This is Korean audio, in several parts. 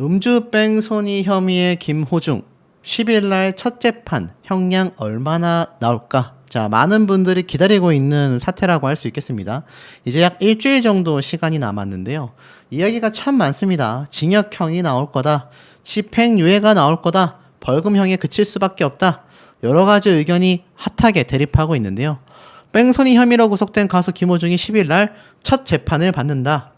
음주 뺑소니 혐의의 김호중 10일날 첫 재판 형량 얼마나 나올까? 자, 많은 분들이 기다리고 있는 사태라고 할 수 있겠습니다. 이제 약 일주일 정도 시간이 남았는데요. 이야기가 참 많습니다. 징역형이 나올 거다. 집행유예가 나올 거다. 벌금형에 그칠 수밖에 없다. 여러 가지 의견이 핫하게 대립하고 있는데요. 뺑소니 혐의로 구속된 가수 김호중이 10일날 첫 재판을 받는다.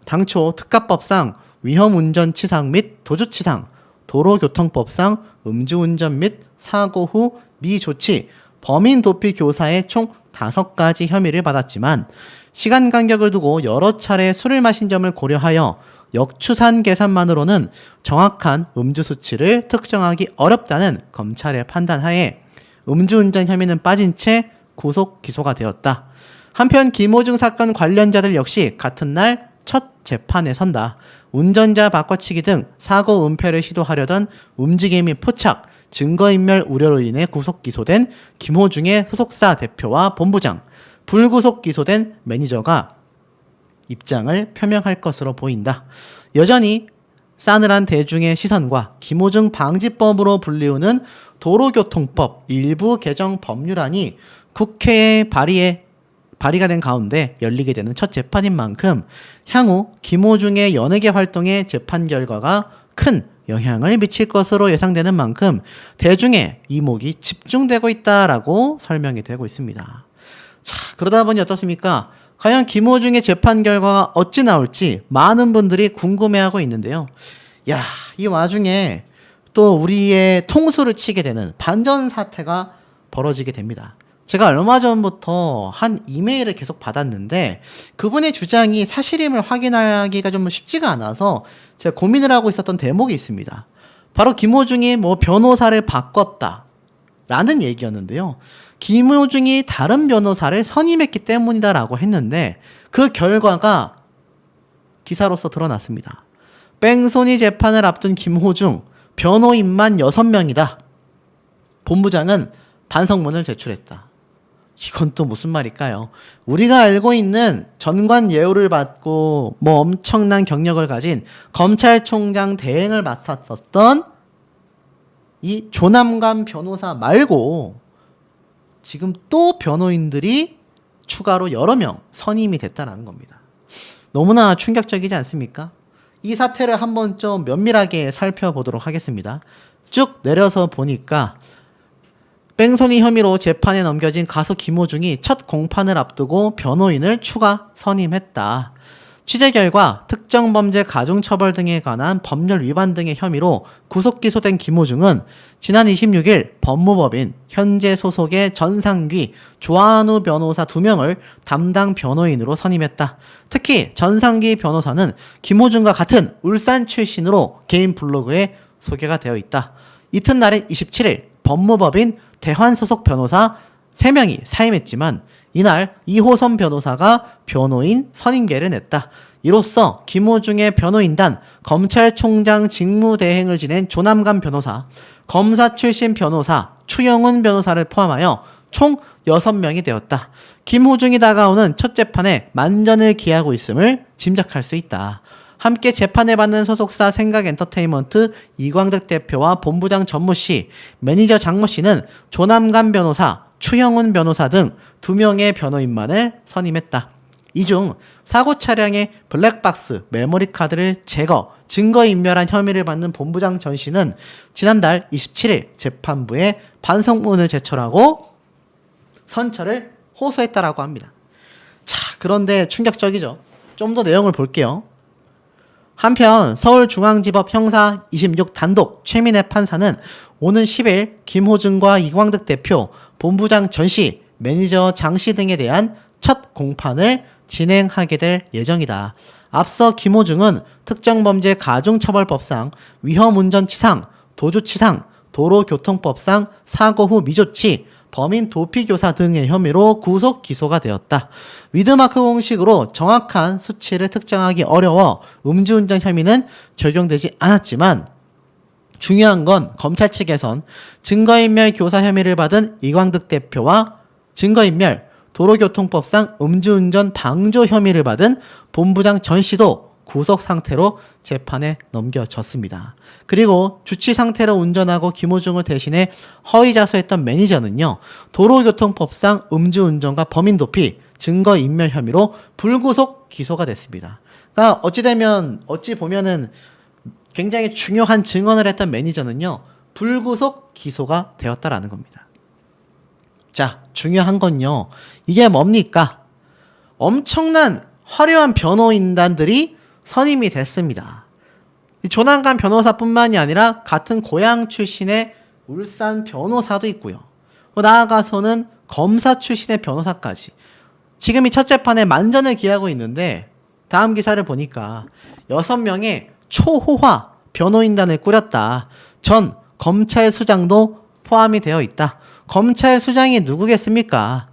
당초 특가법상 위험운전치상 및 도주치상, 도로교통법상 음주운전 및 사고 후 미조치, 범인도피교사의 총 5가지 혐의를 받았지만 시간 간격을 두고 여러 차례 술을 마신 점을 고려하여 역추산 계산만으로는 정확한 음주 수치를 특정하기 어렵다는 검찰의 판단하에 음주운전 혐의는 빠진 채 구속 기소가 되었다. 한편 김호중 사건 관련자들 역시 같은 날 첫 재판에 선다. 운전자 바꿔치기 등 사고 은폐를 시도하려던 움직임 및 포착, 증거인멸 우려로 인해 구속 기소된 김호중의 소속사 대표와 본부장, 불구속 기소된 매니저가 입장을 표명할 것으로 보인다. 여전히 싸늘한 대중의 시선과 김호중 방지법으로 불리우는 도로교통법 일부 개정 법률안이 국회에 발의가 된 가운데 열리게 되는 첫 재판인 만큼 향후 김호중의 연예계 활동에 재판 결과가 큰 영향을 미칠 것으로 예상되는 만큼 대중의 이목이 집중되고 있다라고 설명이 되고 있습니다. 자, 그러다 보니 어떻습니까? 과연 김호중의 재판 결과가 어찌 나올지 많은 분들이 궁금해하고 있는데요. 야, 이 와중에 또 우리의 통수를 치게 되는 반전 사태가 벌어지게 됩니다. 제가 얼마 전부터 한 이메일을 계속 받았는데 그분의 주장이 사실임을 확인하기가 좀 쉽지가 않아서 제가 고민을 하고 있었던 대목이 있습니다. 바로 김호중이 변호사를 바꿨다 라는 얘기였는데요. 김호중이 다른 변호사를 선임했기 때문이다라고 했는데 그 결과가 기사로서 드러났습니다. 뺑소니 재판을 앞둔 김호중 변호인만 6명이다. 본부장은 반성문을 제출했다. 이건 또 무슨 말일까요? 우리가 알고 있는 전관 예우를 받고 엄청난 경력을 가진 검찰총장 대행을 맡았었던 이 조남관 변호사 말고 지금 또 변호인들이 추가로 여러 명 선임이 됐다는 겁니다. 너무나 충격적이지 않습니까? 이 사태를 한번 좀 면밀하게 살펴보도록 하겠습니다. 쭉 내려서 보니까 뺑소니 혐의로 재판에 넘겨진 가수 김호중이 첫 공판을 앞두고 변호인을 추가 선임했다. 취재 결과 특정 범죄 가중처벌 등에 관한 법률 위반 등의 혐의로 구속 기소된 김호중은 지난 26일 법무법인 현재 소속의 전상귀, 조한우 변호사 2명을 담당 변호인으로 선임했다. 특히 전상귀 변호사는 김호중과 같은 울산 출신으로 개인 블로그에 소개가 되어 있다. 이튿날인 27일 법무법인 대환 소속 변호사 3명이 사임했지만 이날 이호선 변호사가 변호인 선임계를 냈다. 이로써 김호중의 변호인단, 검찰총장 직무대행을 지낸 조남관 변호사, 검사 출신 변호사 추영훈 변호사를 포함하여 총 6명이 되었다. 김호중이 다가오는 첫 재판에 만전을 기하고 있음을 짐작할 수 있다. 함께 재판을 받는 소속사 생각엔터테인먼트 이광득 대표와 본부장 전모 씨, 매니저 장모 씨는 조남관 변호사, 추영훈 변호사 등 2명의 변호인만을 선임했다. 이 중 사고 차량의 블랙박스 메모리 카드를 제거, 증거인멸한 혐의를 받는 본부장 전 씨는 지난달 27일 재판부에 반성문을 제출하고 선처를 호소했다라고 합니다. 자, 그런데 충격적이죠. 좀 더 내용을 볼게요. 한편 서울중앙지법 형사 26 단독 최민혜 판사는 오는 10일 김호중과 이광득 대표, 본부장 전씨, 매니저 장씨 등에 대한 첫 공판을 진행하게 될 예정이다. 앞서 김호중은 특정범죄 가중처벌법상 위험운전치상, 도주치상, 도로교통법상 사고 후 미조치, 범인 도피교사 등의 혐의로 구속 기소가 되었다. 위드마크 공식으로 정확한 수치를 특정하기 어려워 음주운전 혐의는 적용되지 않았지만 중요한 건 검찰 측에선 증거인멸 교사 혐의를 받은 이광득 대표와 증거인멸, 도로교통법상 음주운전 방조 혐의를 받은 본부장 전 씨도 구속 상태로 재판에 넘겨졌습니다. 그리고 주치 상태로 운전하고 김호중을 대신해 허위자수했던 매니저는요. 도로교통법상 음주운전과 범인도피, 증거인멸 혐의로 불구속 기소가 됐습니다. 그러니까 어찌 보면은 굉장히 중요한 증언을 했던 매니저는요. 불구속 기소가 되었다라는 겁니다. 자, 중요한 건요. 이게 뭡니까? 엄청난 화려한 변호인단들이 선임이 됐습니다. 조남관 변호사뿐만이 아니라 같은 고향 출신의 울산 변호사도 있고요. 나아가서는 검사 출신의 변호사까지. 지금 이 첫 재판에 만전을 기하고 있는데 다음 기사를 보니까 6명의 초호화 변호인단을 꾸렸다. 전 검찰 수장도 포함이 되어 있다. 검찰 수장이 누구겠습니까?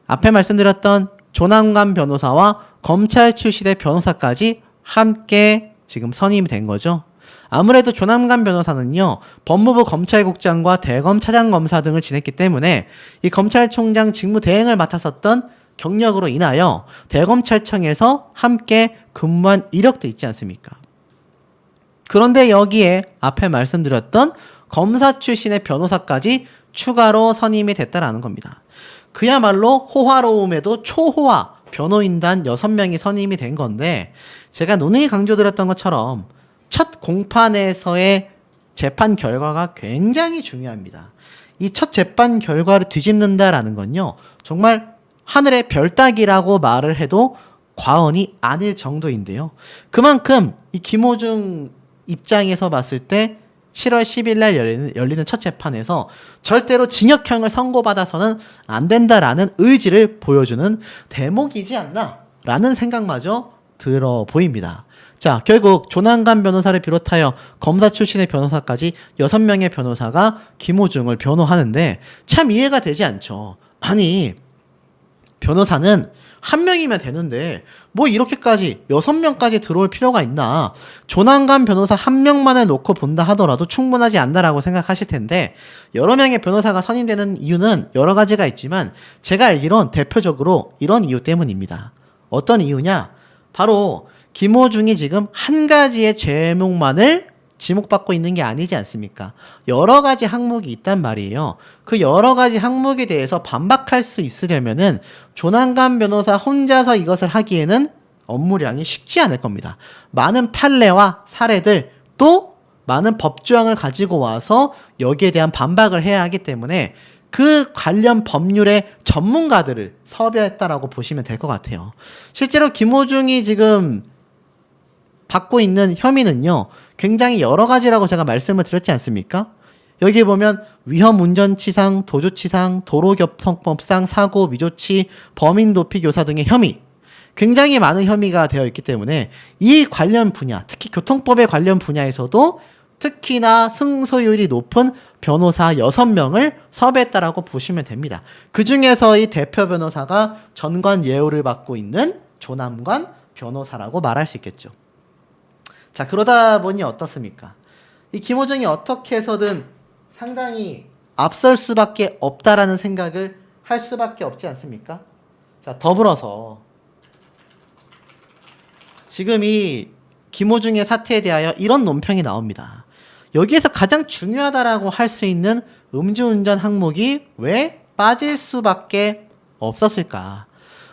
앞에 말씀드렸던 조남관 변호사와 검찰 출신의 변호사까지 함께 지금 선임이 된 거죠. 아무래도 조남관 변호사는요, 법무부 검찰국장과 대검 차장검사 등을 지냈기 때문에 이 검찰총장 직무 대행을 맡았었던 경력으로 인하여 대검찰청에서 함께 근무한 이력도 있지 않습니까? 그런데 여기에 앞에 말씀드렸던 검사 출신의 변호사까지 추가로 선임이 됐다라는 겁니다. 그야말로 호화로움에도 초호화 변호인단 6명이 선임이 된 건데 제가 누누이 강조드렸던 것처럼 첫 공판에서의 재판 결과가 굉장히 중요합니다. 이 첫 재판 결과를 뒤집는다라는 건요. 정말 하늘의 별 따기라고 말을 해도 과언이 아닐 정도인데요. 그만큼 이 김호중 입장에서 봤을 때 7월 10일 날 열리는 첫 재판에서 절대로 징역형을 선고받아서는 안 된다라는 의지를 보여주는 대목이지 않나라는 생각마저 들어 보입니다. 자, 결국 조남관 변호사를 비롯하여 검사 출신의 변호사까지 6명의 변호사가 김호중을 변호하는데 참 이해가 되지 않죠. 아니, 변호사는 한 명이면 되는데 뭐 이렇게까지 6명까지 들어올 필요가 있나. 조남관 변호사 한 명만을 놓고 본다 하더라도 충분하지 않나라고 생각하실 텐데 여러 명의 변호사가 선임되는 이유는 여러 가지가 있지만 제가 알기론 대표적으로 이런 이유 때문입니다. 어떤 이유냐? 바로 김호중이 지금 한 가지의 죄목만을 지목받고 있는 게 아니지 않습니까? 여러 가지 항목이 있단 말이에요. 그 여러 가지 항목에 대해서 반박할 수 있으려면은 조남관 변호사 혼자서 이것을 하기에는 업무량이 쉽지 않을 겁니다. 많은 판례와 사례들 또 많은 법조항을 가지고 와서 여기에 대한 반박을 해야 하기 때문에 그 관련 법률의 전문가들을 섭외했다라고 보시면 될 것 같아요. 실제로 김호중이 지금 받고 있는 혐의는요, 굉장히 여러 가지라고 제가 말씀을 드렸지 않습니까? 여기 보면 위험운전치상, 도주치상, 도로교통법상 사고, 미조치, 범인도피교사 등의 혐의, 굉장히 많은 혐의가 되어 있기 때문에 이 관련 분야, 특히 교통법의 관련 분야에서도 특히나 승소율이 높은 변호사 6명을 섭외했다라고 보시면 됩니다. 그 중에서 이 대표 변호사가 전관 예우를 받고 있는 조남관 변호사라고 말할 수 있겠죠. 자, 그러다 보니 어떻습니까? 이 김호중이 어떻게 해서든 상당히 앞설 수밖에 없다라는 생각을 할 수밖에 없지 않습니까? 자, 더불어서 지금 이 김호중의 사태에 대하여 이런 논평이 나옵니다. 여기에서 가장 중요하다라고 할 수 있는 음주운전 항목이 왜 빠질 수밖에 없었을까?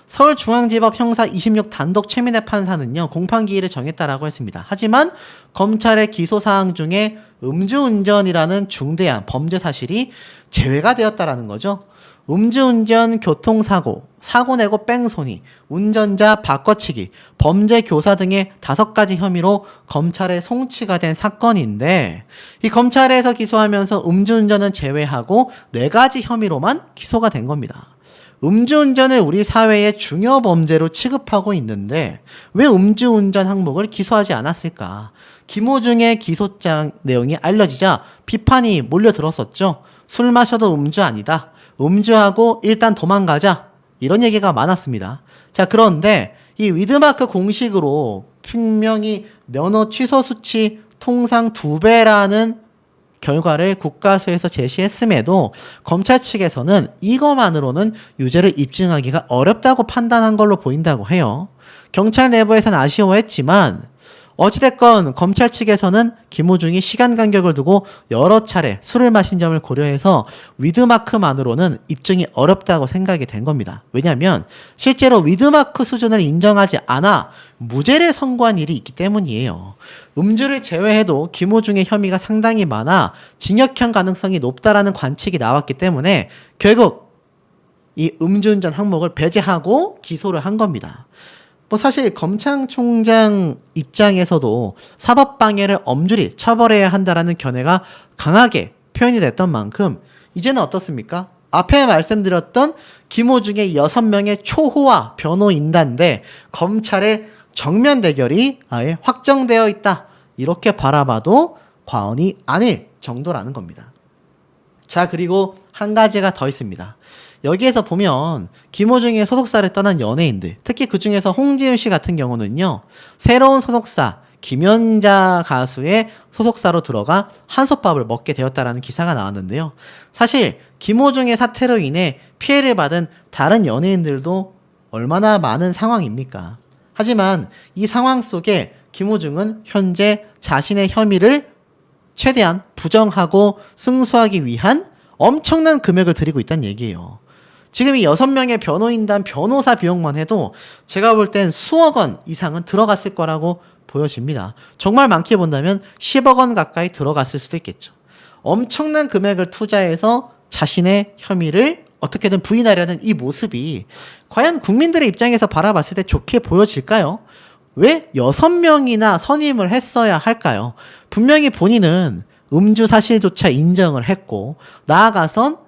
서울중앙지법 형사 26 단독 최민혜 판사는요, 공판기일을 정했다라고 했습니다. 하지만 검찰의 기소사항 중에 음주운전이라는 중대한 범죄 사실이 제외가 되었다라는 거죠. 음주운전, 교통사고, 사고내고 뺑소니, 운전자 바꿔치기, 범죄교사 등의 5가지 혐의로 검찰에 송치가 된 사건인데 이 검찰에서 기소하면서 음주운전은 제외하고 4가지 혐의로만 기소가 된 겁니다. 음주운전을 우리 사회의 중요 범죄로 취급하고 있는데 왜 음주운전 항목을 기소하지 않았을까? 김호중의 기소장 내용이 알려지자 비판이 몰려들었었죠. 술 마셔도 음주 아니다. 음주하고 일단 도망가자. 이런 얘기가 많았습니다. 자, 그런데 이 위드마크 공식으로 분명히 면허 취소 수치 통상 2배라는 결과를 국가수에서 제시했음에도 검찰 측에서는 이것만으로는 유죄를 입증하기가 어렵다고 판단한 걸로 보인다고 해요. 경찰 내부에서는 아쉬워했지만 어찌됐건 검찰 측에서는 김호중이 시간 간격을 두고 여러 차례 술을 마신 점을 고려해서 위드마크만으로는 입증이 어렵다고 생각이 된 겁니다. 왜냐하면 실제로 위드마크 수준을 인정하지 않아 무죄를 선고한 일이 있기 때문이에요. 음주를 제외해도 김호중의 혐의가 상당히 많아 징역형 가능성이 높다라는 관측이 나왔기 때문에 결국 이 음주운전 항목을 배제하고 기소를 한 겁니다. 뭐 사실 검찰총장 입장에서도 사법방해를 엄중히 처벌해야 한다라는 견해가 강하게 표현이 됐던 만큼 이제는 어떻습니까? 앞에 말씀드렸던 김호중의 6명의 초호화 변호인단대 검찰의 정면 대결이 아예 확정되어 있다. 이렇게 바라봐도 과언이 아닐 정도라는 겁니다. 자, 그리고 한 가지가 더 있습니다. 여기에서 보면 김호중의 소속사를 떠난 연예인들, 특히 그 중에서 홍지윤 씨 같은 경우는요, 새로운 소속사 김연자 가수의 소속사로 들어가 한솥밥을 먹게 되었다라는 기사가 나왔는데요. 사실 김호중의 사태로 인해 피해를 받은 다른 연예인들도 얼마나 많은 상황입니까? 하지만 이 상황 속에 김호중은 현재 자신의 혐의를 최대한 부정하고 승소하기 위한 엄청난 금액을 들이고 있다는 얘기예요. 지금 이 6명의 변호인단 변호사 비용만 해도 제가 볼 땐 수억 원 이상은 들어갔을 거라고 보여집니다. 정말 많게 본다면 10억 원 가까이 들어갔을 수도 있겠죠. 엄청난 금액을 투자해서 자신의 혐의를 어떻게든 부인하려는 이 모습이 과연 국민들의 입장에서 바라봤을 때 좋게 보여질까요? 왜 6명이나 선임을 했어야 할까요? 분명히 본인은 음주 사실조차 인정을 했고 나아가선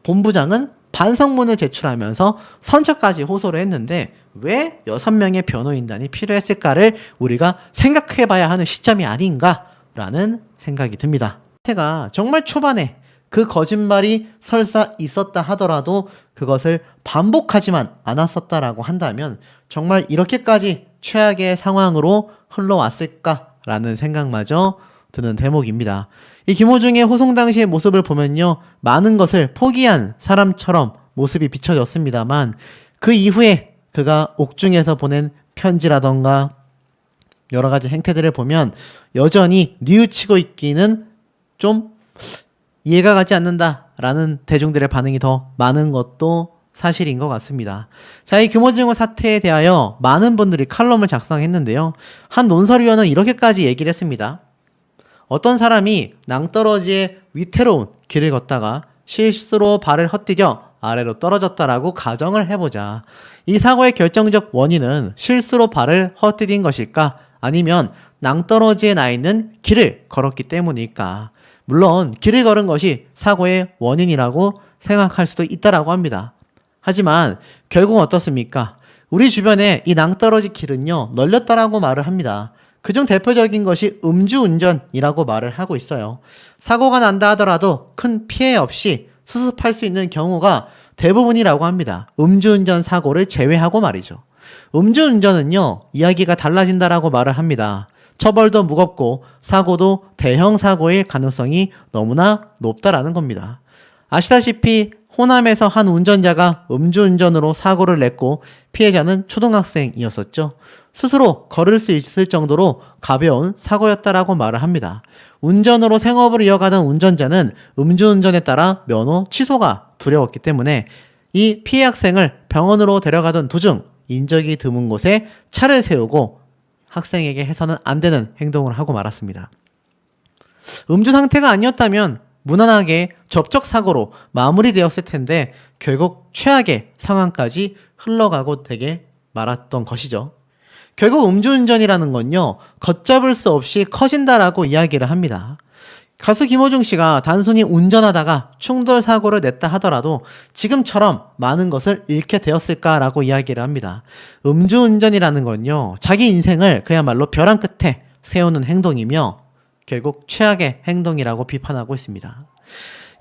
본부장은 반성문을 제출하면서 선처까지 호소를 했는데 왜 6명의 변호인단이 필요했을까를 우리가 생각해봐야 하는 시점이 아닌가라는 생각이 듭니다. 태가 정말 초반에 그 거짓말이 설사 있었다 하더라도 그것을 반복하지만 않았었다라고 한다면 정말 이렇게까지 최악의 상황으로 흘러왔을까라는 생각마저 드는 대목입니다. 이 김호중의 호송 당시의 모습을 보면요, 많은 것을 포기한 사람처럼 모습이 비춰졌습니다만 그 이후에 그가 옥중에서 보낸 편지라던가 여러 가지 행태들을 보면 여전히 뉘우치고 있기는 좀 이해가 가지 않는다라는 대중들의 반응이 더 많은 것도 사실인 것 같습니다. 자, 이 김호중 사태에 대하여 많은 분들이 칼럼을 작성했는데요. 한 논설위원은 이렇게까지 얘기를 했습니다. 어떤 사람이 낭떠러지의 위태로운 길을 걷다가 실수로 발을 헛디뎌 아래로 떨어졌다라고 가정을 해보자. 이 사고의 결정적 원인은 실수로 발을 헛디딘 것일까? 아니면 낭떠러지에 나 있는 길을 걸었기 때문일까? 물론 길을 걸은 것이 사고의 원인이라고 생각할 수도 있다라고 합니다. 하지만 결국 어떻습니까? 우리 주변에 이 낭떠러지 길은요, 널렸다라고 말을 합니다. 그중 대표적인 것이 음주운전이라고 말을 하고 있어요. 사고가 난다 하더라도 큰 피해 없이 수습할 수 있는 경우가 대부분이라고 합니다. 음주운전 사고를 제외하고 말이죠. 음주운전은요, 이야기가 달라진다라고 말을 합니다. 처벌도 무겁고 사고도 대형 사고일 가능성이 너무나 높다라는 겁니다. 아시다시피 호남에서 한 운전자가 음주운전으로 사고를 냈고 피해자는 초등학생이었었죠. 스스로 걸을 수 있을 정도로 가벼운 사고였다라고 말을 합니다. 운전으로 생업을 이어가던 운전자는 음주운전에 따라 면허 취소가 두려웠기 때문에 이 피해 학생을 병원으로 데려가던 도중 인적이 드문 곳에 차를 세우고 학생에게 해서는 안 되는 행동을 하고 말았습니다. 음주 상태가 아니었다면 무난하게 접촉사고로 마무리되었을 텐데 결국 최악의 상황까지 흘러가고 되게 말았던 것이죠. 결국 음주운전이라는 건요, 걷잡을 수 없이 커진다라고 이야기를 합니다. 가수 김호중 씨가 단순히 운전하다가 충돌 사고를 냈다 하더라도 지금처럼 많은 것을 잃게 되었을까라고 이야기를 합니다. 음주운전이라는 건요, 자기 인생을 그야말로 벼랑 끝에 세우는 행동이며 결국 최악의 행동이라고 비판하고 있습니다.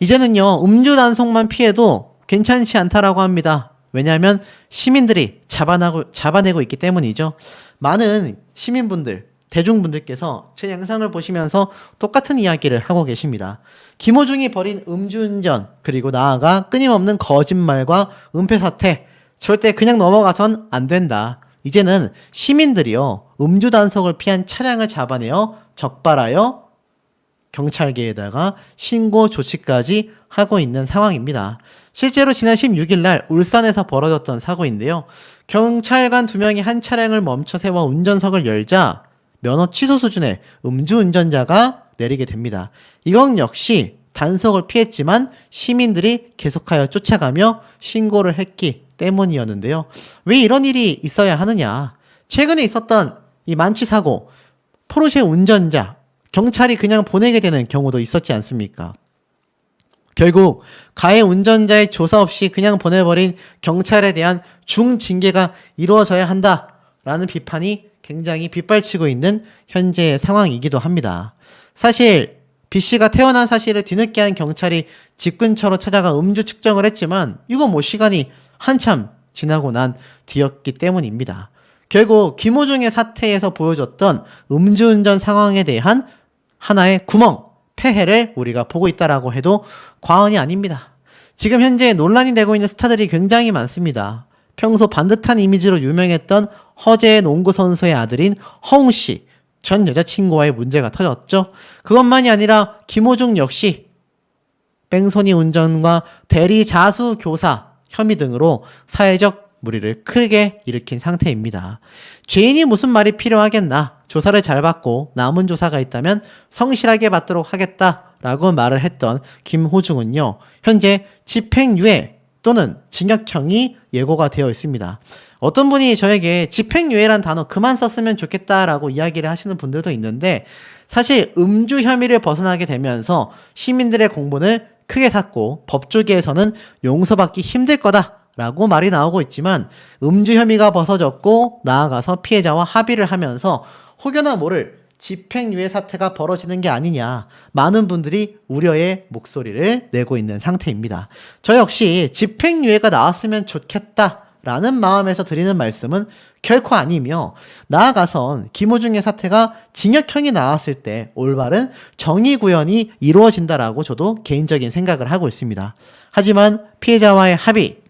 이제는요, 음주 단속만 피해도 괜찮지 않다라고 합니다. 왜냐하면 시민들이 잡아내고 있기 때문이죠. 많은 시민분들, 대중분들께서 제 영상을 보시면서 똑같은 이야기를 하고 계십니다. 김호중이 벌인 음주운전, 그리고 나아가 끊임없는 거짓말과 은폐 사태, 절대 그냥 넘어가선 안 된다. 이제는 시민들이요, 음주 단속을 피한 차량을 잡아내어 적발하여 경찰계에다가 신고 조치까지 하고 있는 상황입니다. 실제로 지난 16일 날 울산에서 벌어졌던 사고인데요. 경찰관 2명이 한 차량을 멈춰 세워 운전석을 열자 면허 취소 수준의 음주운전자가 내리게 됩니다. 이건 역시 단속을 피했지만 시민들이 계속하여 쫓아가며 신고를 했기 때문이었는데요. 왜 이런 일이 있어야 하느냐? 최근에 있었던 이 만취 사고, 포르쉐 운전자, 경찰이 그냥 보내게 되는 경우도 있었지 않습니까? 결국 가해 운전자의 조사 없이 그냥 보내버린 경찰에 대한 중징계가 이루어져야 한다라는 비판이 굉장히 빗발치고 있는 현재의 상황이기도 합니다. 사실 B씨가 태어난 사실을 뒤늦게 한 경찰이 집 근처로 찾아가 음주 측정을 했지만 이건 뭐 시간이 한참 지나고 난 뒤였기 때문입니다. 결국 김호중의 사태에서 보여줬던 음주운전 상황에 대한 하나의 구멍, 폐해를 우리가 보고 있다라고 해도 과언이 아닙니다. 지금 현재 논란이 되고 있는 스타들이 굉장히 많습니다. 평소 반듯한 이미지로 유명했던 허재 농구 선수의 아들인 허웅 씨, 전 여자친구와의 문제가 터졌죠. 그것만이 아니라 김호중 역시 뺑소니 운전과 대리 자수 교사 혐의 등으로 사회적 물의를 크게 일으킨 상태입니다. 죄인이 무슨 말이 필요하겠나? 조사를 잘 받고 남은 조사가 있다면 성실하게 받도록 하겠다라고 말을 했던 김호중은요, 현재 집행유예 또는 징역형이 예고가 되어 있습니다. 어떤 분이 저에게 집행유예란 단어 그만 썼으면 좋겠다라고 이야기를 하시는 분들도 있는데, 사실 음주 혐의를 벗어나게 되면서 시민들의 공분을 크게 샀고 법조계에서는 용서받기 힘들 거다라고 말이 나오고 있지만, 음주 혐의가 벗어졌고 나아가서 피해자와 합의를 하면서 혹여나 모를 집행유예 사태가 벌어지는 게 아니냐, 많은 분들이 우려의 목소리를 내고 있는 상태입니다. 저 역시 집행유예가 나왔으면 좋겠다라는 마음에서 드리는 말씀은 결코 아니며, 나아가선 김호중의 사태가 징역형이 나왔을 때 올바른 정의구현이 이루어진다라고 저도 개인적인 생각을 하고 있습니다. 하지만 피해자와의 합의,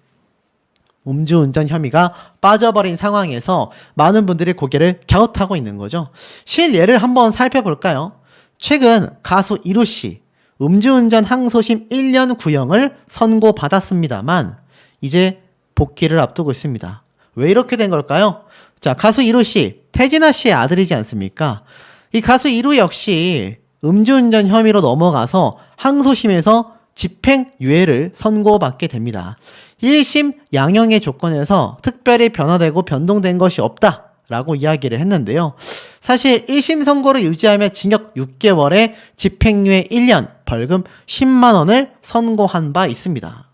음주운전 혐의가 빠져버린 상황에서 많은 분들이 고개를 갸웃하고 있는 거죠. 실예를 한번 살펴볼까요? 최근 가수 이루씨 음주운전 항소심 1년 구형을 선고받았습니다만 이제 복귀를 앞두고 있습니다. 왜 이렇게 된 걸까요? 자, 가수 이루씨, 태진아 씨의 아들이지 않습니까? 이 가수 이루 역시 음주운전 혐의로 넘어가서 항소심에서 집행유예를 선고받게 됩니다. 1심 양형의 조건에서 특별히 변화되고 변동된 것이 없다라고 이야기를 했는데요. 사실 1심 선고를 유지하며 징역 6개월에 집행유예 1년, 벌금 10만 원을 선고한 바 있습니다.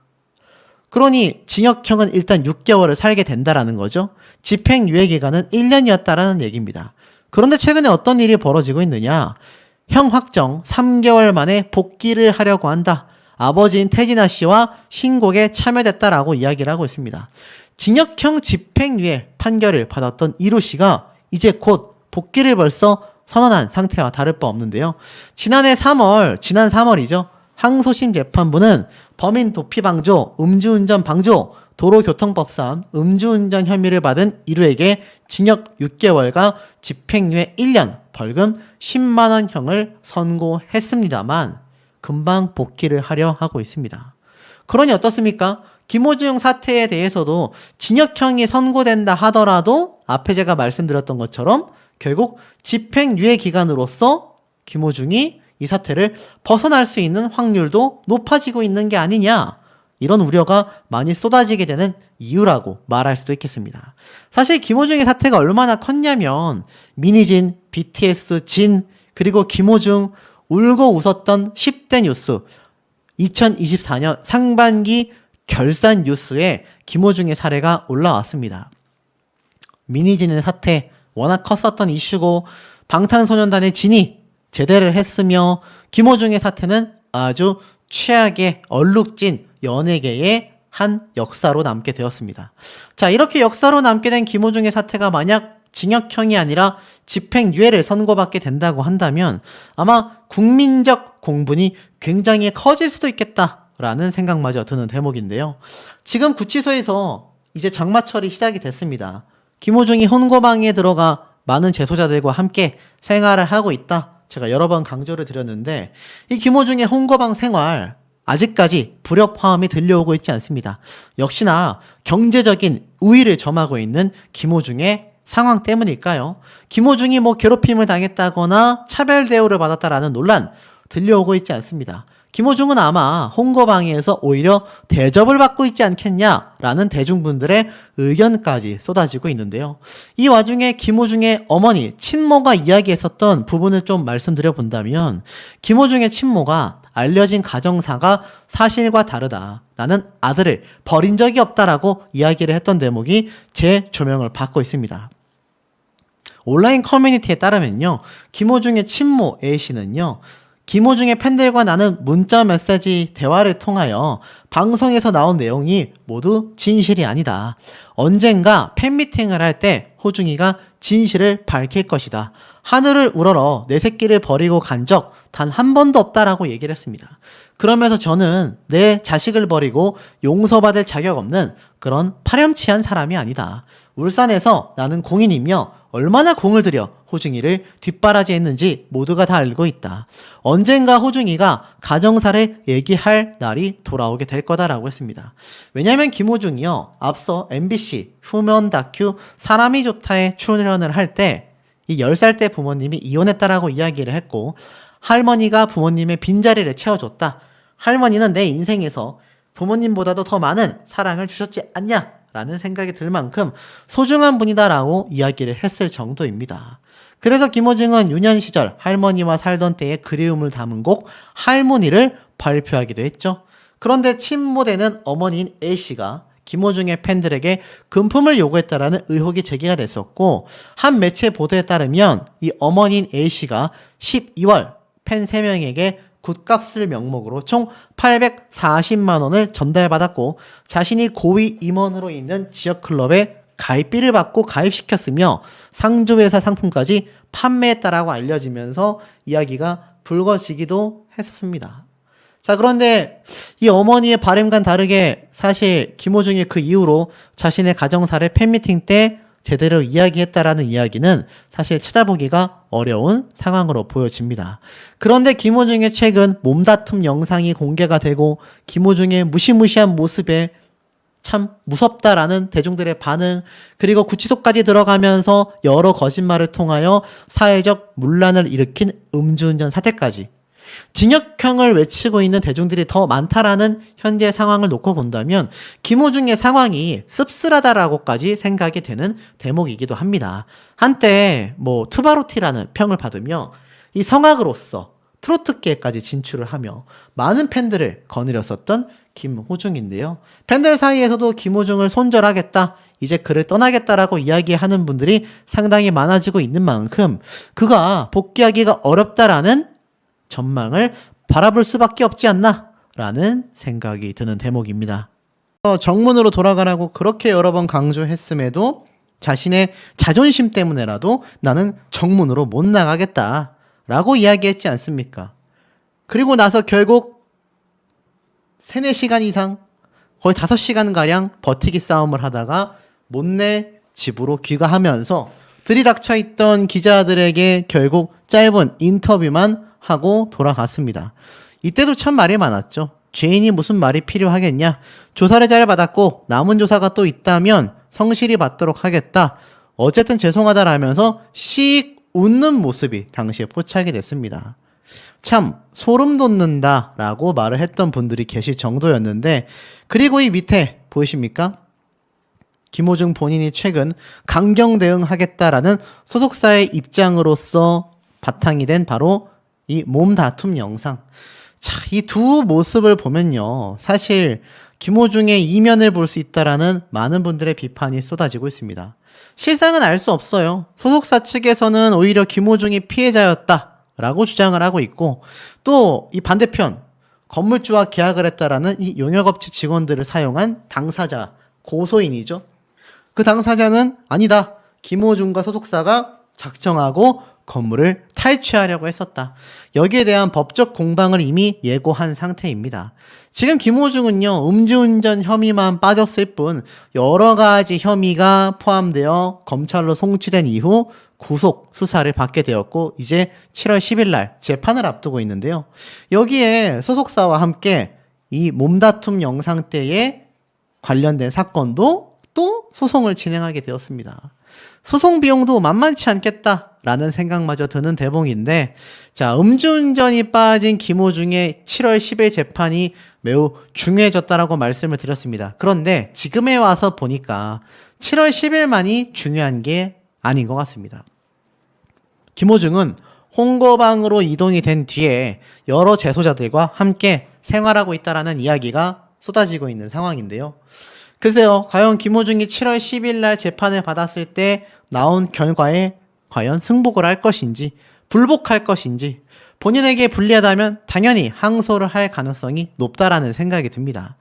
그러니 징역형은 일단 6개월을 살게 된다라는 거죠. 집행유예 기간은 1년이었다라는 얘기입니다. 그런데 최근에 어떤 일이 벌어지고 있느냐? 형 확정 3개월 만에 복귀를 하려고 한다. 아버지인 태진아 씨와 신곡에 참여됐다라고 이야기를 하고 있습니다. 징역형 집행유예 판결을 받았던 이루 씨가 이제 곧 복귀를 벌써 선언한 상태와 다를 바 없는데요. 지난 3월이죠. 항소심 재판부는 범인 도피 방조, 음주운전 방조, 도로교통법상 음주운전 혐의를 받은 이루에게 징역 6개월과 집행유예 1년, 벌금 10만 원형을 선고했습니다만 금방 복귀를 하려 하고 있습니다. 그러니 어떻습니까? 김호중 사태에 대해서도 징역형이 선고된다 하더라도 앞에 제가 말씀드렸던 것처럼 결국 집행유예 기간으로서 김호중이 이 사태를 벗어날 수 있는 확률도 높아지고 있는 게 아니냐, 이런 우려가 많이 쏟아지게 되는 이유라고 말할 수도 있겠습니다. 사실 김호중의 사태가 얼마나 컸냐면 미니진, BTS 진, 그리고 김호중 울고 웃었던 10대 뉴스, 2024년 상반기 결산 뉴스에 김호중의 사례가 올라왔습니다. 미니진의 사태 워낙 컸었던 이슈고 방탄소년단의 진이 제대를 했으며 김호중의 사태는 아주 최악의 얼룩진 연예계의 한 역사로 남게 되었습니다. 자, 이렇게 역사로 남게 된 김호중의 사태가 만약 징역형이 아니라 집행유예를 선고받게 된다고 한다면 아마 국민적 공분이 굉장히 커질 수도 있겠다라는 생각마저 드는 대목인데요. 지금 구치소에서 이제 장마철이 시작이 됐습니다. 김호중이 혼고방에 들어가 많은 재소자들과 함께 생활을 하고 있다. 제가 여러 번 강조를 드렸는데 이 김호중의 혼고방 생활 아직까지 불협화음이 들려오고 있지 않습니다. 역시나 경제적인 우위를 점하고 있는 김호중의 상황 때문일까요? 김호중이 괴롭힘을 당했다거나 차별 대우를 받았다라는 논란 들려오고 있지 않습니다. 김호중은 아마 홍거방에서 오히려 대접을 받고 있지 않겠냐라는 대중분들의 의견까지 쏟아지고 있는데요. 이 와중에 김호중의 어머니 친모가 이야기했었던 부분을 좀 말씀드려 본다면 김호중의 친모가 알려진 가정사가 사실과 다르다. 나는 아들을 버린 적이 없다라고 이야기를 했던 대목이 재조명을 받고 있습니다. 온라인 커뮤니티에 따르면요. 김호중의 친모 A씨는요. 김호중의 팬들과 나는 문자 메시지 대화를 통하여 방송에서 나온 내용이 모두 진실이 아니다. 언젠가 팬미팅을 할 때 호중이가 진실을 밝힐 것이다. 하늘을 우러러 내 새끼를 버리고 간 적 단 한 번도 없다라고 얘기를 했습니다. 그러면서 저는 내 자식을 버리고 용서받을 자격 없는 그런 파렴치한 사람이 아니다. 울산에서 나는 공인이며 얼마나 공을 들여 호중이를 뒷바라지했는지 모두가 다 알고 있다. 언젠가 호중이가 가정사를 얘기할 날이 돌아오게 될 거다라고 했습니다. 왜냐하면 김호중이요. 앞서 MBC 후면 다큐 사람이 좋다에 출연을 할 때 이 10살 때 부모님이 이혼했다라고 이야기를 했고 할머니가 부모님의 빈자리를 채워줬다. 할머니는 내 인생에서 부모님보다도 더 많은 사랑을 주셨지 않냐? 라는 생각이 들 만큼 소중한 분이다라고 이야기를 했을 정도입니다. 그래서 김호중은 유년 시절 할머니와 살던 때의 그리움을 담은 곡 할머니를 발표하기도 했죠. 그런데 친모되는 어머니인 A씨가 김호중의 팬들에게 금품을 요구했다라는 의혹이 제기가 됐었고 한 매체 보도에 따르면 이 어머니인 A씨가 12월 팬 3명에게 굿값을 명목으로 총 840만 원을 전달받았고 자신이 고위 임원으로 있는 지역클럽에 가입비를 받고 가입시켰으며 상조회사 상품까지 판매했다라고 알려지면서 이야기가 불거지기도 했었습니다. 자, 그런데 이 어머니의 바람과는 다르게 사실 김호중이 그 이후로 자신의 가정사를 팬미팅 때 제대로 이야기했다라는 이야기는 사실 찾아보기가 어려운 상황으로 보여집니다. 그런데 김호중의 최근 몸다툼 영상이 공개가 되고 김호중의 무시무시한 모습에 참 무섭다라는 대중들의 반응, 그리고 구치소까지 들어가면서 여러 거짓말을 통하여 사회적 문란을 일으킨 음주운전 사태까지 징역형을 외치고 있는 대중들이 더 많다라는 현재 상황을 놓고 본다면 김호중의 상황이 씁쓸하다라고까지 생각이 되는 대목이기도 합니다. 한때 투바로티라는 평을 받으며 이 성악으로서 트로트계까지 진출을 하며 많은 팬들을 거느렸었던 김호중인데요. 팬들 사이에서도 김호중을 손절하겠다, 이제 그를 떠나겠다라고 이야기하는 분들이 상당히 많아지고 있는 만큼 그가 복귀하기가 어렵다라는 전망을 바라볼 수밖에 없지 않나 라는 생각이 드는 대목입니다. 정문으로 돌아가라고 그렇게 여러 번 강조했음에도 자신의 자존심 때문에라도 나는 정문으로 못 나가겠다 라고 이야기했지 않습니까? 그리고 나서 결국 3-4시간 이상 거의 5시간가량 버티기 싸움을 하다가 못내 집으로 귀가하면서 들이닥쳐 있던 기자들에게 결국 짧은 인터뷰만 하고 돌아갔습니다. 이때도 참 말이 많았죠. 죄인이 무슨 말이 필요하겠냐. 조사를 잘 받았고 남은 조사가 또 있다면 성실히 받도록 하겠다. 어쨌든 죄송하다라면서 씩 웃는 모습이 당시에 포착이 됐습니다. 참 소름 돋는다라고 말을 했던 분들이 계실 정도였는데, 그리고 이 밑에 보이십니까? 김호중 본인이 최근 강경 대응하겠다라는 소속사의 입장으로서 바탕이 된 바로 이 몸다툼 영상. 자, 이 두 모습을 보면요, 사실 김호중의 이면을 볼 수 있다라는 많은 분들의 비판이 쏟아지고 있습니다. 실상은 알 수 없어요. 소속사 측에서는 오히려 김호중이 피해자였다라고 주장을 하고 있고, 또 이 반대편 건물주와 계약을 했다라는 이 용역업체 직원들을 사용한 당사자, 고소인이죠. 그 당사자는 아니다, 김호중과 소속사가 작정하고 건물을 탈취하려고 했었다. 여기에 대한 법적 공방을 이미 예고한 상태입니다. 지금 김호중은요, 음주운전 혐의만 빠졌을 뿐 여러 가지 혐의가 포함되어 검찰로 송치된 이후 구속 수사를 받게 되었고 이제 7월 10일 날 재판을 앞두고 있는데요. 여기에 소속사와 함께 이 몸다툼 영상 때에 관련된 사건도 또 소송을 진행하게 되었습니다. 소송 비용도 만만치 않겠다라는 생각마저 드는 대목인데, 자, 음주운전이 빠진 김호중의 7월 10일 재판이 매우 중요해졌다라고 말씀을 드렸습니다. 그런데 지금에 와서 보니까 7월 10일만이 중요한 게 아닌 것 같습니다. 김호중은 홍거방으로 이동이 된 뒤에 여러 재소자들과 함께 생활하고 있다라는 이야기가 쏟아지고 있는 상황인데요. 글쎄요, 과연 김호중이 7월 10일 날 재판을 받았을 때 나온 결과에 과연 승복을 할 것인지 불복할 것인지, 본인에게 불리하다면 당연히 항소를 할 가능성이 높다라는 생각이 듭니다.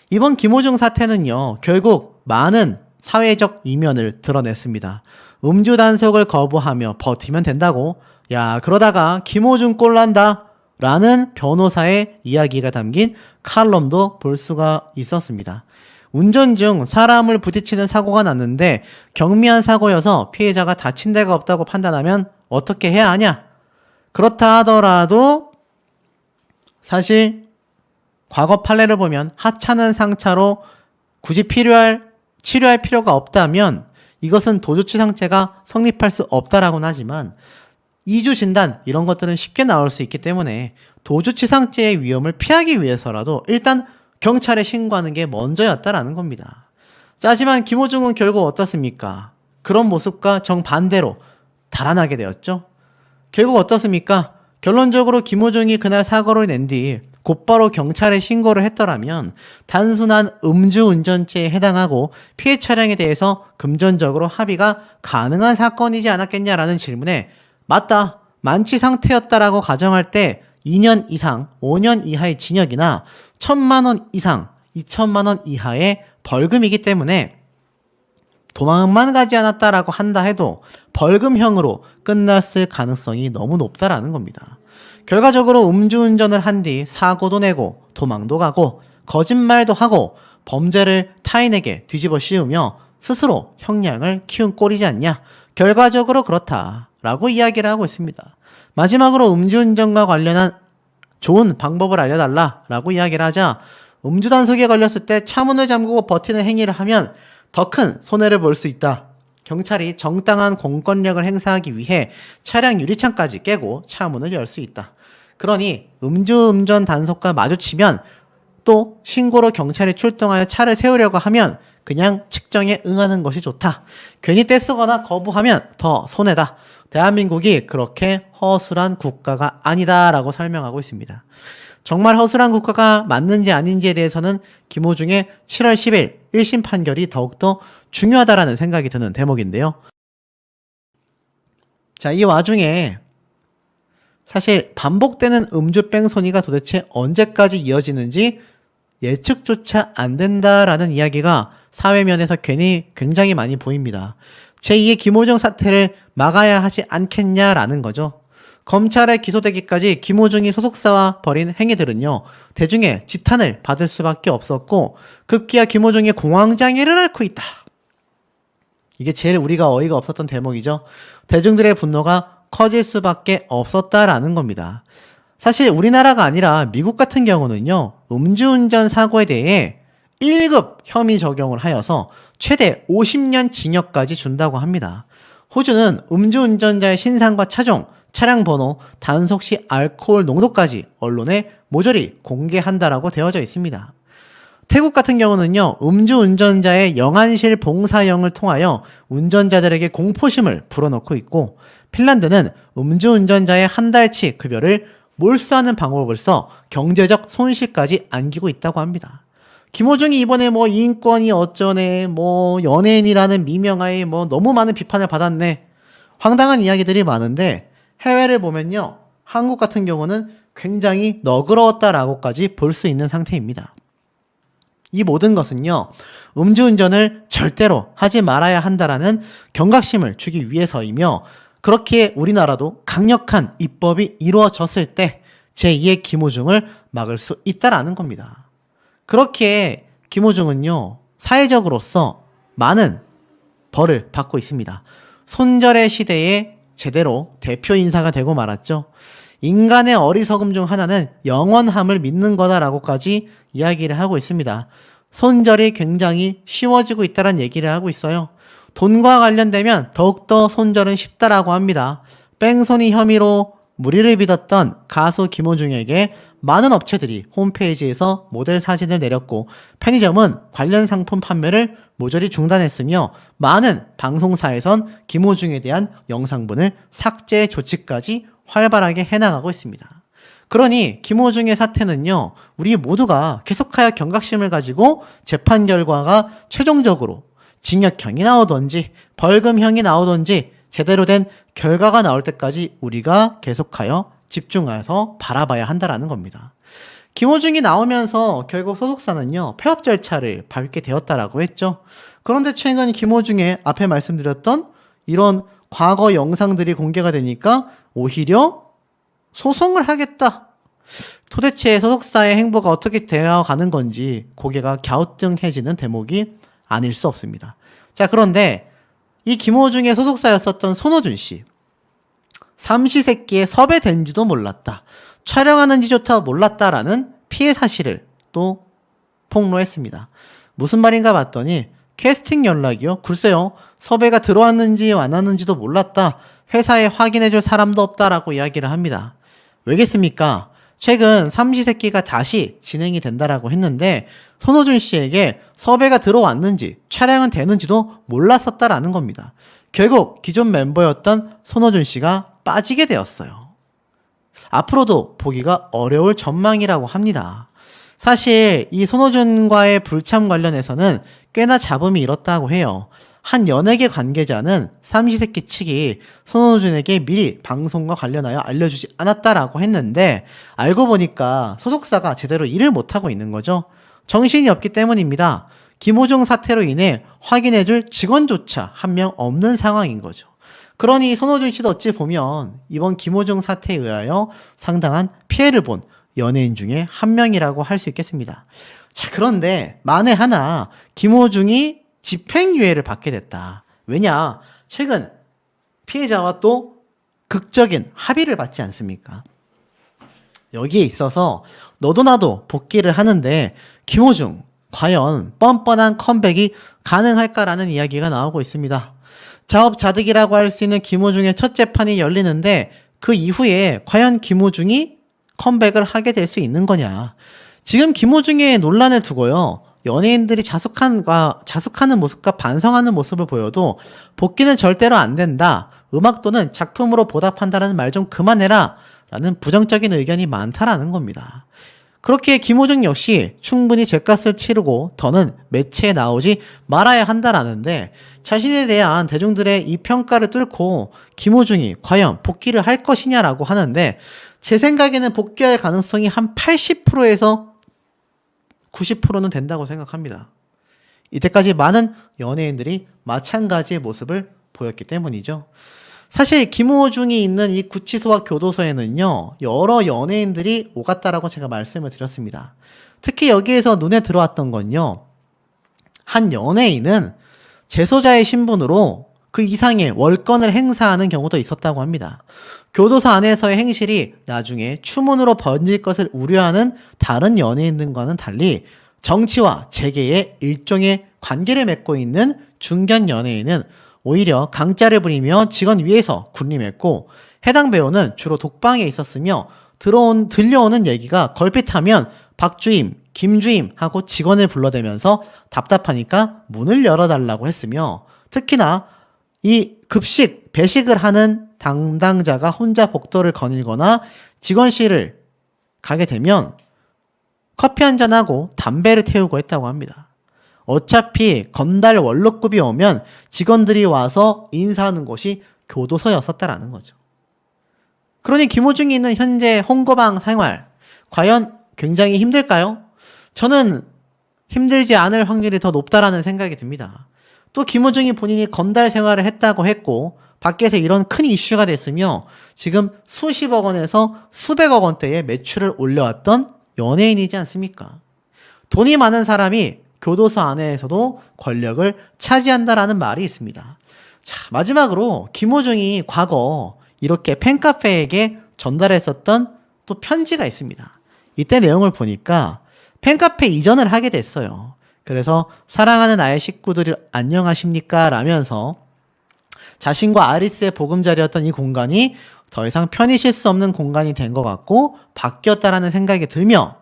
이번 김호중 사태는요, 결국 많은 사회적 이면을 드러냈습니다. 음주 단속을 거부하며 버티면 된다고, 야, 그러다가 김호중 꼴난다 라는 변호사의 이야기가 담긴 칼럼도 볼 수가 있었습니다. 운전 중 사람을 부딪히는 사고가 났는데 경미한 사고여서 피해자가 다친 데가 없다고 판단하면 어떻게 해야 하냐? 그렇다 하더라도 사실 과거 판례를 보면 하찮은 상처로 굳이 치료할 필요가 없다면 이것은 도주치상죄가 성립할 수 없다라고는 하지만 이주 진단 이런 것들은 쉽게 나올 수 있기 때문에 도주치상죄의 위험을 피하기 위해서라도 일단 경찰에 신고하는 게 먼저였다라는 겁니다. 자, 하지만 김호중은 결국 어떻습니까? 그런 모습과 정반대로 달아나게 되었죠. 결국 어떻습니까? 결론적으로 김호중이 그날 사고를 낸 뒤 곧바로 경찰에 신고를 했더라면 단순한 음주운전죄에 해당하고 피해 차량에 대해서 금전적으로 합의가 가능한 사건이지 않았겠냐라는 질문에 맞다, 만취 상태였다라고 가정할 때 2년 이상 5년 이하의 징역이나 1,000만 원 이상 2,000만 원 이하의 벌금이기 때문에 도망만 가지 않았다라고 한다 해도 벌금형으로 끝났을 가능성이 너무 높다라는 겁니다. 결과적으로 음주운전을 한 뒤 사고도 내고 도망도 가고 거짓말도 하고 범죄를 타인에게 뒤집어 씌우며 스스로 형량을 키운 꼴이지 않냐? 결과적으로 그렇다라고 이야기를 하고 있습니다. 마지막으로 음주운전과 관련한 좋은 방법을 알려달라라고 이야기를 하자, 음주단속에 걸렸을 때 차문을 잠그고 버티는 행위를 하면 더 큰 손해를 볼 수 있다. 경찰이 정당한 공권력을 행사하기 위해 차량 유리창까지 깨고 차문을 열 수 있다. 그러니 음주운전 단속과 마주치면 또 신고로 경찰이 출동하여 차를 세우려고 하면 그냥 측정에 응하는 것이 좋다. 괜히 떼쓰거나 거부하면 더 손해다. 대한민국이 그렇게 허술한 국가가 아니다라고 설명하고 있습니다. 정말 허술한 국가가 맞는지 아닌지에 대해서는 김호중의 7월 10일 1심 판결이 더욱더 중요하다라는 생각이 드는 대목인데요. 자, 이 와중에 사실 반복되는 음주병 소지가 도대체 언제까지 이어지는지 예측조차 안 된다라는 이야기가 사회면에서 굉장히 많이 보입니다. 제2의 김호중 사태를 막아야 하지 않겠냐라는 거죠. 검찰에 기소되기까지 김호중이 소속사와 벌인 행위들은요, 대중의 지탄을 받을 수밖에 없었고 급기야 김호중이 공황장애를 앓고 있다. 이게 제일 우리가 어이가 없었던 대목이죠. 대중들의 분노가 커질 수밖에 없었다라는 겁니다. 사실 우리나라가 아니라 미국 같은 경우는요, 음주운전 사고에 대해 1급 혐의 적용을 하여서 최대 50년 징역까지 준다고 합니다. 호주는 음주운전자의 신상과 차종, 차량 번호, 단속 시 알코올 농도까지 언론에 모조리 공개한다라고 되어져 있습니다. 태국 같은 경우는요, 음주운전자의 영안실 봉사형을 통하여 운전자들에게 공포심을 불어넣고 있고, 핀란드는 음주운전자의 한 달치 급여를 몰수하는 방법을 써 경제적 손실까지 안기고 있다고 합니다. 김호중이 이번에 인권이 어쩌네, 연예인이라는 미명하에 너무 많은 비판을 받았네. 황당한 이야기들이 많은데 해외를 보면요, 한국 같은 경우는 굉장히 너그러웠다라고까지 볼 수 있는 상태입니다. 이 모든 것은요, 음주운전을 절대로 하지 말아야 한다라는 경각심을 주기 위해서이며, 그렇게 우리나라도 강력한 입법이 이루어졌을 때 제2의 김호중을 막을 수 있다라는 겁니다. 그렇게 김호중은요, 사회적으로서 많은 벌을 받고 있습니다. 손절의 시대에 제대로 대표 인사가 되고 말았죠. 인간의 어리석음 중 하나는 영원함을 믿는 거다라고까지 이야기를 하고 있습니다. 손절이 굉장히 쉬워지고 있다는 얘기를 하고 있어요. 돈과 관련되면 더욱더 손절은 쉽다라고 합니다. 뺑소니 혐의로 무리를 빚었던 가수 김호중에게 많은 업체들이 홈페이지에서 모델 사진을 내렸고, 편의점은 관련 상품 판매를 모조리 중단했으며, 많은 방송사에선 김호중에 대한 영상분을 삭제 조치까지 활발하게 해나가고 있습니다. 그러니 김호중의 사태는요, 우리 모두가 계속하여 경각심을 가지고 재판 결과가 최종적으로 징역형이 나오든지 벌금형이 나오든지 제대로 된 결과가 나올 때까지 우리가 계속하여 집중해서 바라봐야 한다라는 겁니다. 김호중이 나오면서 결국 소속사는요, 폐업 절차를 밟게 되었다라고 했죠. 그런데 최근 김호중의 앞에 말씀드렸던 이런 과거 영상들이 공개가 되니까 오히려 소송을 하겠다. 도대체 소속사의 행보가 어떻게 되어가는 건지 고개가 갸우뚱해지는 대목이 아닐 수 없습니다. 자, 그런데 이 김호중의 소속사였었던 손호준 씨, 삼시세끼에 섭외된지도 몰랐다, 촬영하는지조차 몰랐다라는 피해 사실을 또 폭로했습니다. 무슨 말인가 봤더니 캐스팅 연락이요? 글쎄요, 섭외가 들어왔는지 안 왔는지도 몰랐다, 회사에 확인해줄 사람도 없다라고 이야기를 합니다. 왜겠습니까? 최근 삼시세끼가 다시 진행이 된다라고 했는데 손호준 씨에게 섭외가 들어왔는지 촬영은 되는지도 몰랐었다라는 겁니다. 결국 기존 멤버였던 손호준 씨가 빠지게 되었어요. 앞으로도 보기가 어려울 전망이라고 합니다. 사실 이 손호준과의 불참 관련해서는 꽤나 잡음이 일었다고 해요. 한 연예계 관계자는 삼시세끼 측이 손호준에게 미리 방송과 관련하여 알려주지 않았다라고 했는데, 알고 보니까 소속사가 제대로 일을 못하고 있는 거죠. 정신이 없기 때문입니다. 김호중 사태로 인해 확인해줄 직원조차 한 명 없는 상황인 거죠. 그러니 손호준 씨도 어찌 보면 이번 김호중 사태에 의하여 상당한 피해를 본 연예인 중에 한 명이라고 할 수 있겠습니다. 자, 그런데 만에 하나 김호중이 집행유예를 받게 됐다. 왜냐? 최근 피해자와 또 극적인 합의를 받지 않습니까? 여기에 있어서 너도 나도 복귀를 하는데 김호중 과연 뻔뻔한 컴백이 가능할까라는 이야기가 나오고 있습니다. 자업자득이라고 할 수 있는 김호중의 첫 재판이 열리는데 그 이후에 과연 김호중이 컴백을 하게 될 수 있는 거냐? 지금 김호중의 논란을 두고요, 연예인들이 자숙하는 모습과 반성하는 모습을 보여도 복귀는 절대로 안 된다, 음악 또는 작품으로 보답한다라는 말 좀 그만해라 라는 부정적인 의견이 많다라는 겁니다. 그렇게 김호중 역시 충분히 죗값을 치르고 더는 매체에 나오지 말아야 한다라는데, 자신에 대한 대중들의 이 평가를 뚫고 김호중이 과연 복귀를 할 것이냐라고 하는데, 제 생각에는 복귀할 가능성이 한 80%에서 90%는 된다고 생각합니다. 이때까지 많은 연예인들이 마찬가지의 모습을 보였기 때문이죠. 사실 김호중이 있는 이 구치소와 교도소에는요, 여러 연예인들이 오갔다라고 제가 말씀을 드렸습니다. 특히 여기에서 눈에 들어왔던 건요, 한 연예인은 재소자의 신분으로 그 이상의 월권을 행사하는 경우도 있었다고 합니다. 교도소 안에서의 행실이 나중에 추문으로 번질 것을 우려하는 다른 연예인들과는 달리 정치와 재계의 일종의 관계를 맺고 있는 중견 연예인은 오히려 강짜를 부리며 직원 위에서 군림했고, 해당 배우는 주로 독방에 있었으며 들려오는 얘기가 걸핏하면 박주임, 김주임 하고 직원을 불러대면서 답답하니까 문을 열어달라고 했으며, 특히나 이 급식, 배식을 하는 담당자가 혼자 복도를 거닐거나 직원실을 가게 되면 커피 한잔하고 담배를 태우고 했다고 합니다. 어차피 건달 월급급이 오면 직원들이 와서 인사하는 곳이 교도소였었다라는 거죠. 그러니 김호중이 있는 현재 홍거방 생활, 과연 굉장히 힘들까요? 저는 힘들지 않을 확률이 더 높다라는 생각이 듭니다. 또 김호중이 본인이 건달 생활을 했다고 했고 밖에서 이런 큰 이슈가 됐으며 지금 수십억 원에서 수백억 원대의 매출을 올려왔던 연예인이지 않습니까? 돈이 많은 사람이 교도소 안에서도 권력을 차지한다라는 말이 있습니다. 자, 마지막으로 김호중이 과거 이렇게 팬카페에게 전달했었던 또 편지가 있습니다. 이때 내용을 보니까 팬카페 이전을 하게 됐어요. 그래서 사랑하는 나의 식구들이 안녕하십니까? 라면서 자신과 아리스의 보금자리였던 이 공간이 더 이상 편히 쉴 수 없는 공간이 된 것 같고 바뀌었다라는 생각이 들며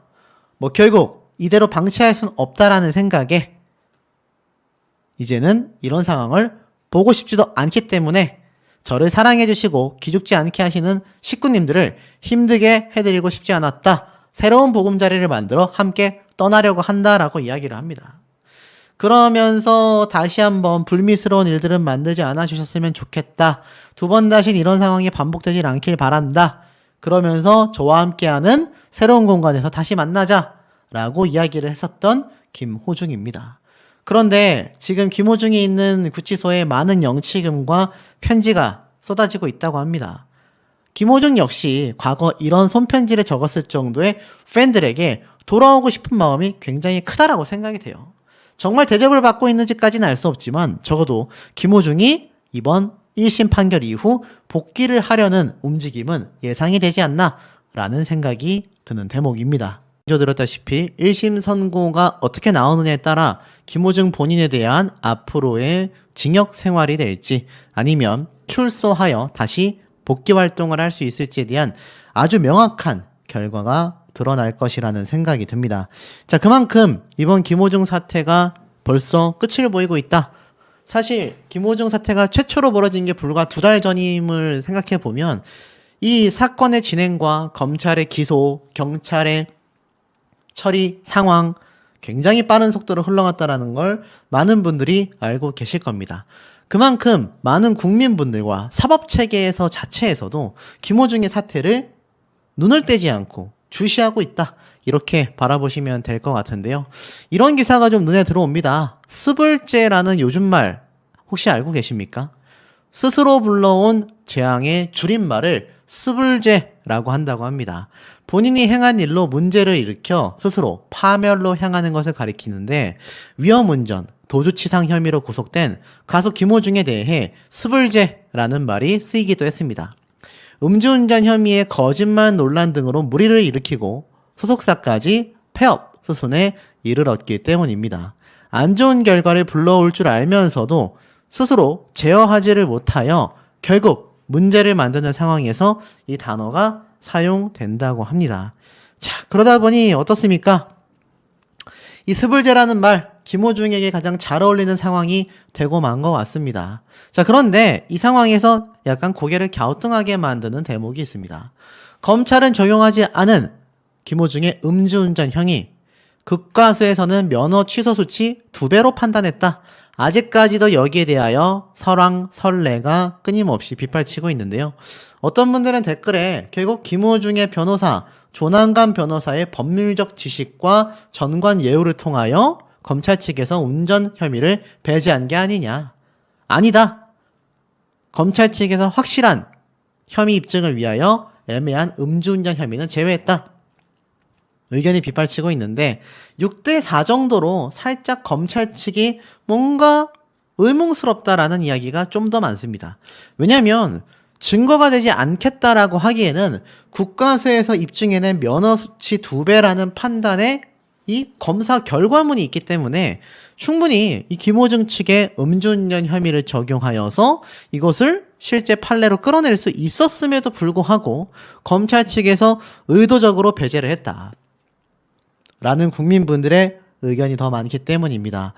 결국 이대로 방치할 수는 없다라는 생각에 이제는 이런 상황을 보고 싶지도 않기 때문에 저를 사랑해 주시고 기죽지 않게 하시는 식구님들을 힘들게 해드리고 싶지 않았다. 새로운 보금자리를 만들어 함께 떠나려고 한다라고 이야기를 합니다. 그러면서 다시 한번 불미스러운 일들은 만들지 않아 주셨으면 좋겠다. 두 번 다신 이런 상황이 반복되질 않길 바란다. 그러면서 저와 함께하는 새로운 공간에서 다시 만나자 라고 이야기를 했었던 김호중입니다. 그런데 지금 김호중이 있는 구치소에 많은 영치금과 편지가 쏟아지고 있다고 합니다. 김호중 역시 과거 이런 손편지를 적었을 정도의 팬들에게 돌아오고 싶은 마음이 굉장히 크다라고 생각이 돼요. 정말 대접을 받고 있는지까지는 알 수 없지만 적어도 김호중이 이번 1심 판결 이후 복귀를 하려는 움직임은 예상이 되지 않나 라는 생각이 드는 대목입니다. 먼저 들었다시피 1심 선고가 어떻게 나오느냐에 따라 김호중 본인에 대한 앞으로의 징역 생활이 될지 아니면 출소하여 다시 복귀 활동을 할 수 있을지에 대한 아주 명확한 결과가 드러날 것이라는 생각이 듭니다. 자, 그만큼 이번 김호중 사태가 벌써 끝을 보이고 있다. 사실 김호중 사태가 최초로 벌어진 게 불과 2달 전임을 생각해 보면 이 사건의 진행과 검찰의 기소, 경찰의 처리 상황 굉장히 빠른 속도로 흘러갔다라는 걸 많은 분들이 알고 계실 겁니다. 그만큼 많은 국민분들과 사법체계에서 자체에서도 김호중의 사태를 눈을 떼지 않고 주시하고 있다. 이렇게 바라보시면 될 것 같은데요. 이런 기사가 좀 눈에 들어옵니다. 스불제라는 요즘 말 혹시 알고 계십니까? 스스로 불러온 재앙의 줄임말을 스불제라고 한다고 합니다. 본인이 행한 일로 문제를 일으켜 스스로 파멸로 향하는 것을 가리키는데 위험운전, 도주치상 혐의로 구속된 가수 김호중에 대해 스불제라는 말이 쓰이기도 했습니다. 음주운전 혐의의 거짓말 논란 등으로 물의를 일으키고 소속사까지 폐업, 수순에 이르렀기 때문입니다. 안 좋은 결과를 불러올 줄 알면서도 스스로 제어하지를 못하여 결국 문제를 만드는 상황에서 이 단어가 사용된다고 합니다. 자, 그러다 보니 어떻습니까? 이 스불제라는 말, 김호중에게 가장 잘 어울리는 상황이 되고 만 것 같습니다. 자, 그런데 이 상황에서 약간 고개를 갸우뚱하게 만드는 대목이 있습니다. 검찰은 적용하지 않은 김호중의 음주운전 형이 극과수에서는 면허 취소 수치 2배로 판단했다. 아직까지도 여기에 대하여 설왕설래가 끊임없이 빗발치고 있는데요. 어떤 분들은 댓글에 결국 김호중의 변호사 조난관 변호사의 법률적 지식과 전관 예우를 통하여 검찰 측에서 운전 혐의를 배제한 게 아니냐. 아니다. 검찰 측에서 확실한 혐의 입증을 위하여 애매한 음주운전 혐의는 제외했다. 의견이 빗발치고 있는데 6대4 정도로 살짝 검찰 측이 뭔가 의문스럽다라는 이야기가 좀 더 많습니다. 왜냐하면 증거가 되지 않겠다라고 하기에는 국과수에서 입증해낸 면허 수치 2배라는 판단에 이 검사 결과문이 있기 때문에 충분히 이 김호중 측의 음주운전 혐의를 적용하여서 이것을 실제 판례로 끌어낼 수 있었음에도 불구하고 검찰 측에서 의도적으로 배제를 했다. 라는 국민분들의 의견이 더 많기 때문입니다.